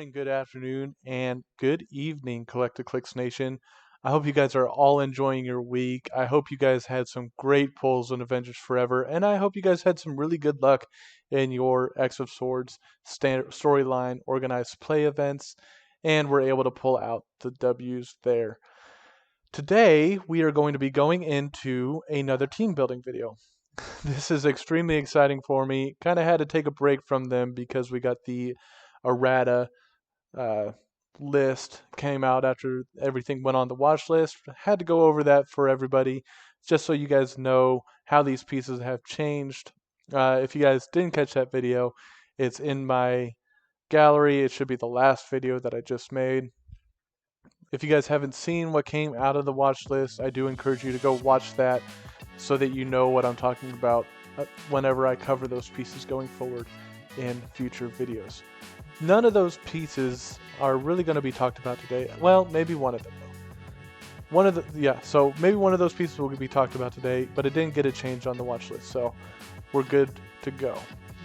morning, good afternoon, and good evening, Heroclix Nation. I hope you guys are all enjoying your week. I hope you guys had some great pulls on Avengers Forever, and I hope you guys had some really good luck in your X of Swords storyline organized play events, and were able to pull out the W's there. Today, we are going to be going into another team building video. This is extremely exciting for me. Kind of had to take a break from them because we got the errata uh, list came out after everything went on the watch list. Had to go over that for everybody, just so you guys know how these pieces have changed. If you guys didn't catch that video, it's in my gallery. It should be the last video that I just made. If you guys haven't seen what came out of the watch list, I do encourage you to go watch that so that you know what I'm talking about whenever I cover those pieces going forward in future videos. None of those pieces are really going to be talked about today. Well, maybe one of them will. So maybe one of those pieces will be talked about today, but it didn't get a change on the watch list, so we're good to go.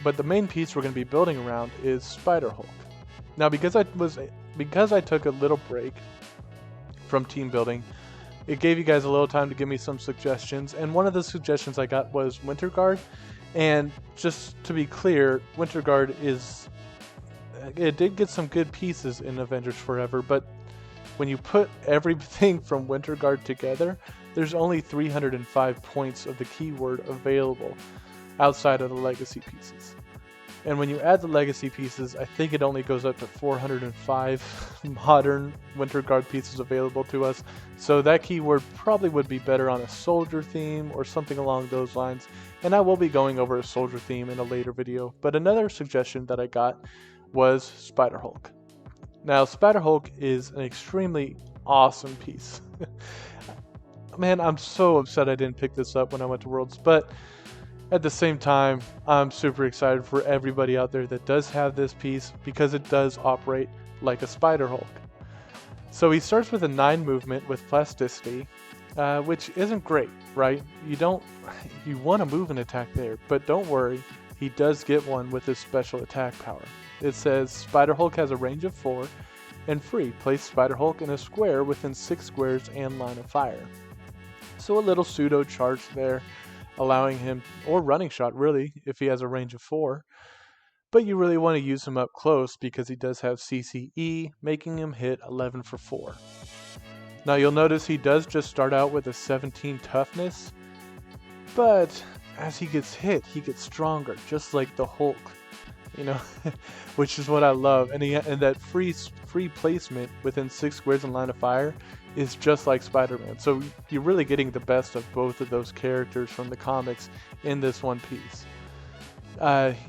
But the main piece we're going to be building around is Spider-Hulk. Now, because I took a little break from team building, it gave you guys a little time to give me some suggestions, and one of the suggestions I got was Winter Guard. And just to be clear, Winter Guard it did get some good pieces in Avengers Forever, but when you put everything from Winter Guard together, there's only 305 points of the keyword available outside of the legacy pieces. And when you add the legacy pieces, I think it only goes up to 405 modern Winter Guard pieces available to us. So that keyword probably would be better on a soldier theme or something along those lines. And I will be going over a soldier theme in a later video. But another suggestion that I got was Spider-Hulk. Now, Spider-Hulk is an extremely awesome piece. Man, I'm so upset I didn't pick this up when I went to Worlds, but at the same time, I'm super excited for everybody out there that does have this piece because it does operate like a Spider-Hulk. So he starts with a 9 movement with plasticity, which isn't great, right? You want to move an attack there, but don't worry, he does get one with his special attack power. It says Spider-Hulk has a range of 4 and free. Place Spider-Hulk in a square within 6 squares and line of fire. So a little pseudo charge there, allowing him, or running shot really, if he has a range of 4. But you really want to use him up close because he does have CCE, making him hit 11 for 4. Now you'll notice he does just start out with a 17 toughness, but as he gets hit, he gets stronger, just like the Hulk, which is what I love. And that free placement within 6 squares in line of fire is just like Spider-Man. So you're really getting the best of both of those characters from the comics in this one piece.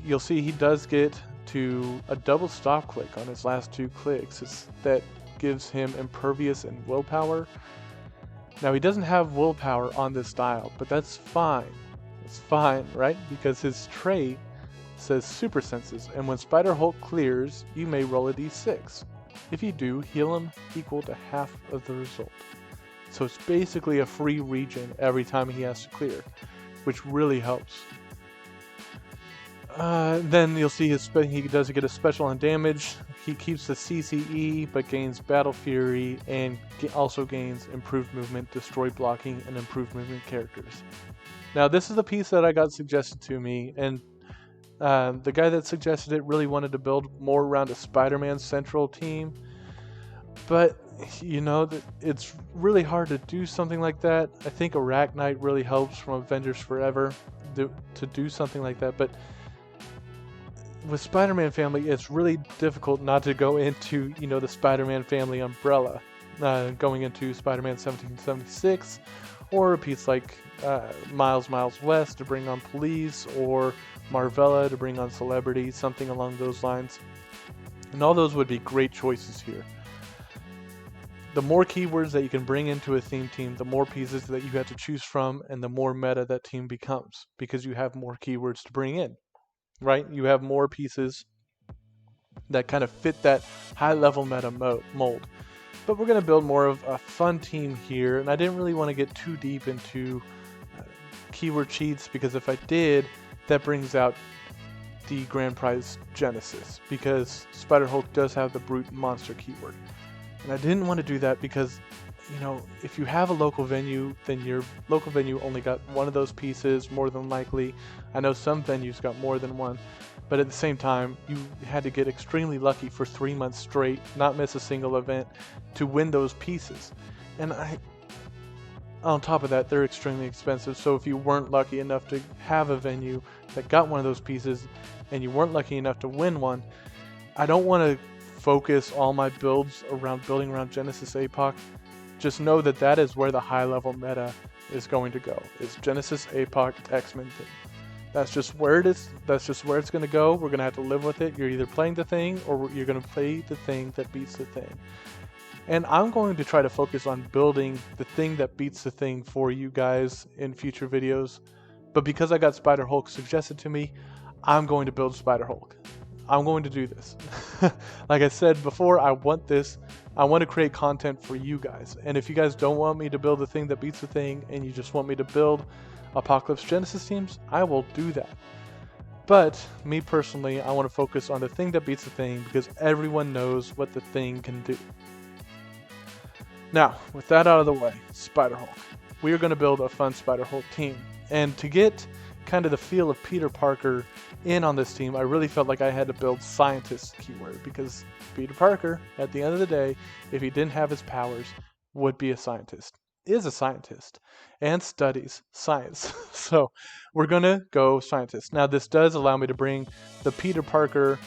You'll see he does get to a double stop click on his last 2 clicks. That gives him impervious and willpower. Now he doesn't have willpower on this style, but that's fine. It's fine, right? Because his trait says super senses, and when Spider-Hulk clears, you may roll a d6. If you do, heal him equal to half of the result. So it's basically a free regen every time he has to clear, which really helps. Then you'll see he does get a special on damage. He keeps the CCE, but gains Battle Fury, and also gains improved movement, destroy blocking, and improved movement characters. Now this is the piece that I got suggested to me, and the guy that suggested it really wanted to build more around a Spider-Man central team, but it's really hard to do something like that. I think Arachnite really helps from Avengers Forever to do something like that, but with Spider-Man family, it's really difficult not to go into the Spider-Man family umbrella, going into Spider-Man 1776, or a piece like Miles West to bring on police, or Marvella to bring on celebrity, something along those lines. And all those would be great choices here. The more keywords that you can bring into a theme team, the more pieces that you have to choose from, and the more meta that team becomes, because you have more keywords to bring in, right? You have more pieces that kind of fit that high level meta mold. But we're going to build more of a fun team here, and I didn't really want to get too deep into keyword cheats, because if I did, that brings out the Grand Prize Genesis, because Spider-Hulk does have the brute monster keyword. And I didn't want to do that because, you know, if you have a local venue, then your local venue only got one of those pieces, more than likely. I know some venues got more than one, but at the same time, you had to get extremely lucky for 3 months straight, not miss a single event, to win those pieces. And on top of that, they're extremely expensive, so if you weren't lucky enough to have a venue that got one of those pieces, and you weren't lucky enough to win one, I don't want to focus all my builds around building around Genesis APOC. Just know that that is where the high level meta is going to go. It's Genesis APOC X-Men thing. That's just where it is. That's just where it's going to go. We're going to have to live with it. You're either playing the thing or you're going to play the thing that beats the thing. And I'm going to try to focus on building the thing that beats the thing for you guys in future videos. But because I got Spider-Hulk suggested to me, I'm going to build Spider-Hulk. I'm going to do this. Like I said before, I want this. I want to create content for you guys. And if you guys don't want me to build the thing that beats the thing and you just want me to build Apocalypse Genesis teams, I will do that. But me personally, I want to focus on the thing that beats the thing because everyone knows what the thing can do. Now, with that out of the way, Spider-Hulk. We are going to build a fun Spider-Hulk team. And to get kind of the feel of Peter Parker in on this team, I really felt like I had to build scientist keyword, because Peter Parker, at the end of the day, if he didn't have his powers, would be a scientist, is a scientist, and studies science. So we're gonna go scientist. Now this does allow me to bring the Peter Parker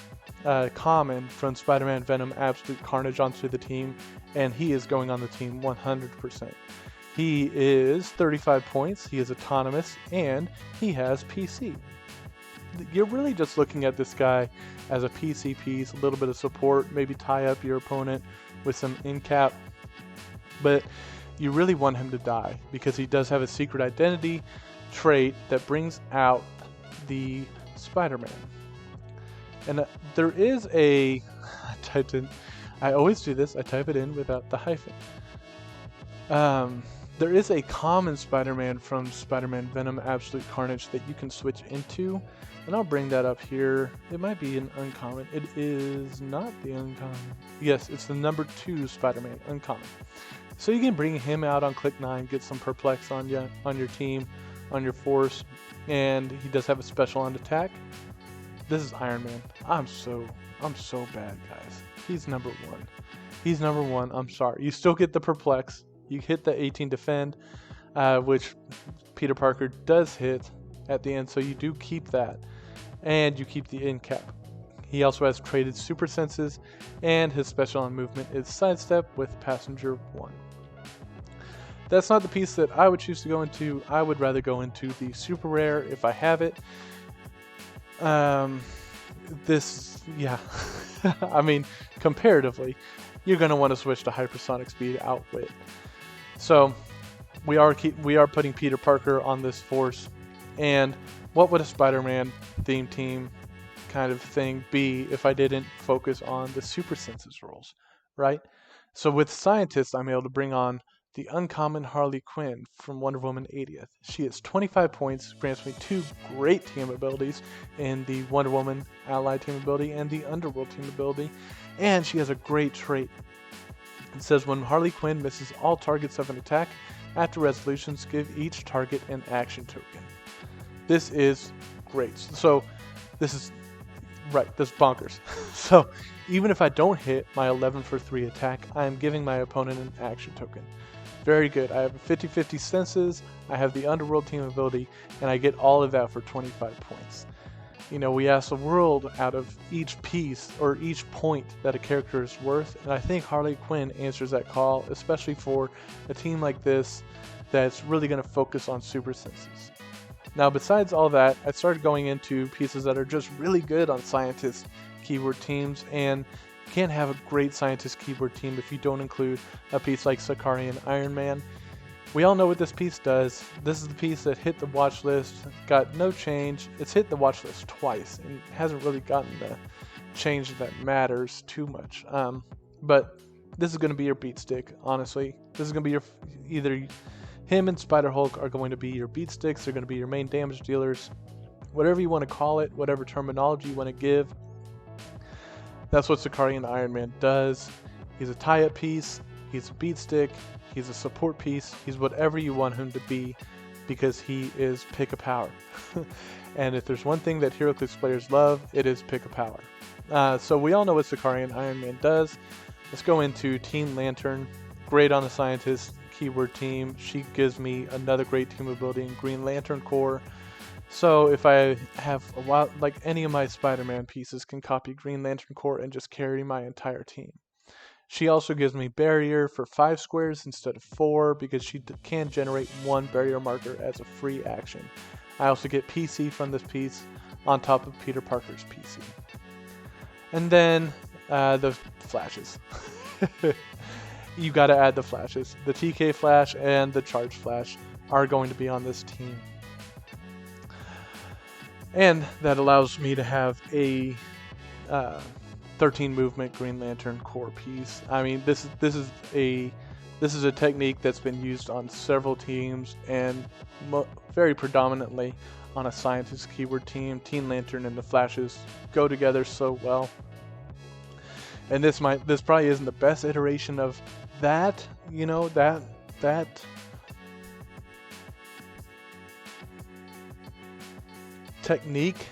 common from Spider-Man Venom Absolute Carnage onto the team, and he is going on the team 100%. He is 35 points, he is autonomous, and he has PC. You're really just looking at this guy as a PC piece, a little bit of support, maybe tie up your opponent with some in cap, but you really want him to die because he does have a secret identity trait that brings out the Spider-Man. And there is a, I always do this, I type it in without the hyphen. There is a common Spider-Man from Spider-Man Venom Absolute Carnage that you can switch into, and I'll bring that up here. It might be an uncommon. It is not the uncommon. Yes, it's the number 2 Spider-Man, uncommon. So you can bring him out on click 9, get some perplex on you, on your team, on your force, and he does have a special on attack. This is Iron Man. I'm so bad, guys. He's number 1. He's number 1. I'm sorry. You still get the perplex. You hit the 18 defend, which Peter Parker does hit at the end, so you do keep that. And you keep the in cap. He also has traded super senses, and his special on movement is sidestep with passenger 1. That's not the piece that I would choose to go into. I would rather go into the super rare if I have it. Yeah. I mean, comparatively, you're going to want to switch to hypersonic speed outwit. So we are putting Peter Parker on this force, and what would a Spider-Man theme team kind of thing be if I didn't focus on the super senses rolls, right? So with scientists, I'm able to bring on the uncommon Harley Quinn from Wonder Woman 80th. She is 25 points, grants me 2 great team abilities in the Wonder Woman allied team ability and the Underworld team ability, and she has a great trait. It says when Harley Quinn misses all targets of an attack, after resolutions, give each target an action token. This is great. So this is bonkers. So even if I don't hit my 11 for 3 attack, I am giving my opponent an action token. Very good. I have a 50-50 senses, I have the Underworld team ability, and I get all of that for 25 points. You know, we ask the world out of each piece or each point that a character is worth, and I think Harley Quinn answers that call, especially for a team like this that's really going to focus on super senses. Now, besides all that, I started going into pieces that are just really good on scientist keyword teams, and you can't have a great scientist keyword team if you don't include a piece like Sakarian Iron Man. We all know what this piece does. This is the piece that hit the watch list, got no change. It's hit the watch list twice, and hasn't really gotten the change that matters too much. But this is going to be your beat stick, honestly. This is going to be your, either him and Spider-Hulk are going to be your beat sticks. They're going to be your main damage dealers. whatever you want to call it, whatever terminology you want to give. That's what Sakarian Iron Man does. He's a tie-up piece, he's a beat stick, he's a support piece, he's whatever you want him to be, because he is pick a power. And if there's one thing that Heroclix players love, it is pick a power. So we all know what Sakarian Iron Man does. Let's go into Teen Lantern. Great on the Scientist keyword team. She gives me another great team ability in Green Lantern Corps. So if I have a while, like any of my Spider-Man pieces can copy Green Lantern Corps and just carry my entire team. She also gives me barrier for 5 squares instead of 4 because she can generate 1 barrier marker as a free action. I also get PC from this piece on top of Peter Parker's PC. And then the flashes. You gotta add the flashes. The TK flash and the charge flash are going to be on this team. And that allows me to have a 13 movement Green Lantern Corps piece. I mean, this is a technique that's been used on several teams and very predominantly on a Scientist keyword team. Teen Lantern and the Flashes go together so well. And this probably isn't the best iteration of that, you know, that technique,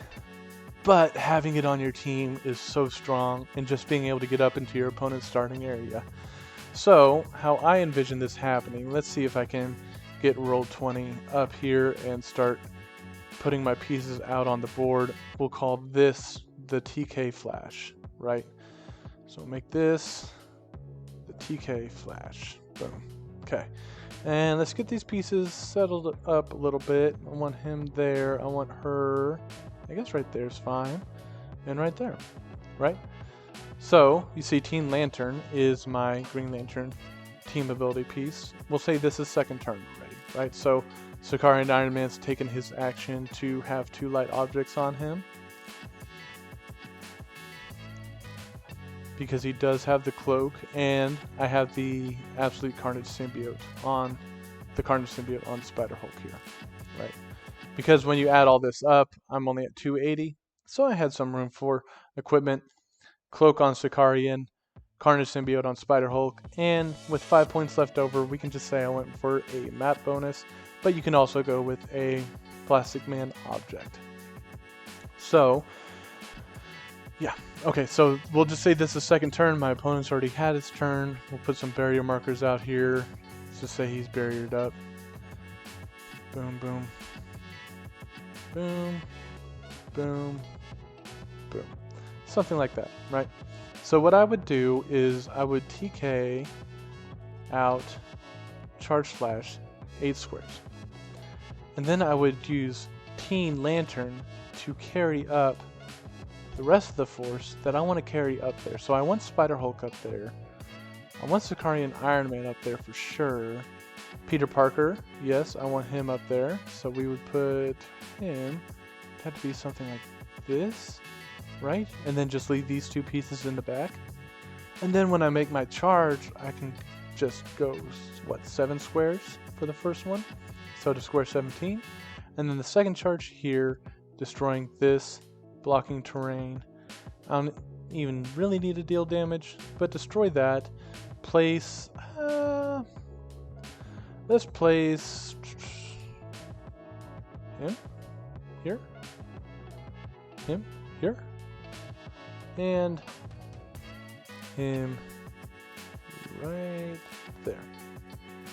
but having it on your team is so strong, and just being able to get up into your opponent's starting area. So how I envision this happening, let's see if I can get roll 20 up here and start putting my pieces out on the board. We'll call this the TK flash, right? So make this the TK flash. Boom. Okay. And let's get these pieces settled up a little bit. I want him there. I want her, I guess right there is fine. And right there, right? So you see Teen Lantern is my Green Lantern team ability piece. We'll say this is second turn already, right? So Sakarian Iron Man's taken his action to have 2 light objects on him, because he does have the cloak, and I have the Absolute Carnage symbiote on Spider-Hulk here, right? Because when you add all this up, I'm only at 280, so I had some room for equipment. Cloak on Sakarian, Carnage symbiote on Spider-Hulk, and with 5 points left over, we can just say I went for a map bonus, but you can also go with a Plastic Man object. So yeah, okay, so we'll just say this is second turn. My opponent's already had his turn. We'll put some barrier markers out here. Let's just say he's barriered up. Boom, boom. Boom. Boom. Boom. Something like that, right? So what I would do is I would TK out Charge Flash 8 squares. And then I would use Teen Lantern to carry up the rest of the force that I want to carry up there. So I want Spider-Hulk up there. I want Sakarian Iron Man up there for sure. Peter Parker, yes, I want him up there. So we would put him, it had to be something like this, right? And then just leave these 2 pieces in the back. And then when I make my charge, I can just go, what, 7 squares for the first one? So to square 17. And then the second charge here, destroying this, blocking terrain. I don't even really need to deal damage, but destroy that. Place, let's place him here, him here, and him right there,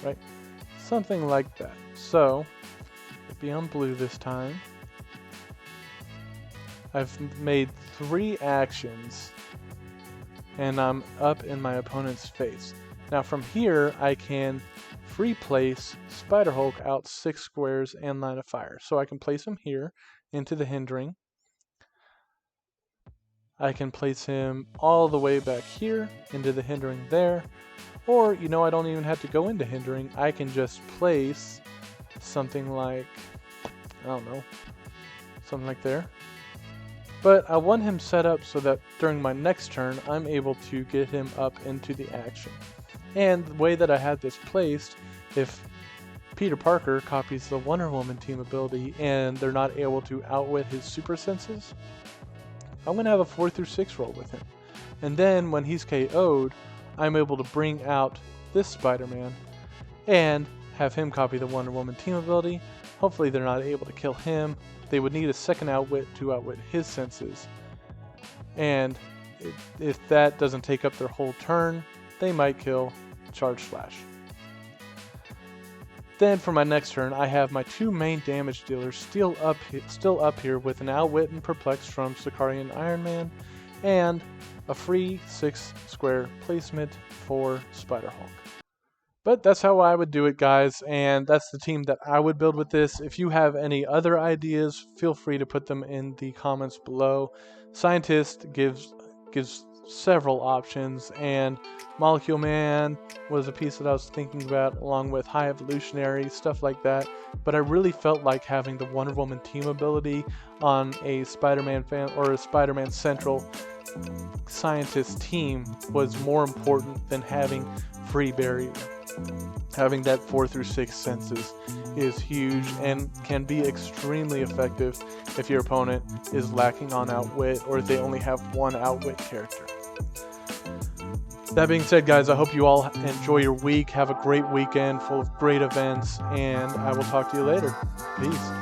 right? Something like that. So, it'll be on blue this time. I've made 3 actions, and I'm up in my opponent's face. Now from here, I can free place Spider-Hulk out 6 squares and line of fire. So I can place him here into the hindering. I can place him all the way back here into the hindering there. Or, you know, I don't even have to go into hindering. I can just place something like, I don't know, something like there. But I want him set up so that during my next turn, I'm able to get him up into the action. And the way that I had this placed, if Peter Parker copies the Wonder Woman team ability and they're not able to outwit his super senses, I'm going to have a 4 through 6 roll with him. And then when he's KO'd, I'm able to bring out this Spider-Man and have him copy the Wonder Woman team ability. Hopefully they're not able to kill him. They would need a second outwit to outwit his senses. And if that doesn't take up their whole turn, they might kill Charge Slash. Then for my next turn, I have my 2 main damage dealers still up here with an Outwit and Perplex from Sakarian Iron Man, and a free 6 square placement for Spider-Hulk. But that's how I would do it, guys, and that's the team that I would build with this. If you have any other ideas, feel free to put them in the comments below. Scientist gives several options, and Molecule Man was a piece that I was thinking about, along with High Evolutionary, stuff like that. But I really felt like having the Wonder Woman team ability on a Spider-Man fan or a Spider-Man Central Scientist team was more important than having Free Barrier. Having that 4 through 6 senses is huge and can be extremely effective if your opponent is lacking on Outwit or if they only have one Outwit character. That being said, guys, I hope you all enjoy your week. Have a great weekend full of great events, and I will talk to you later. Peace.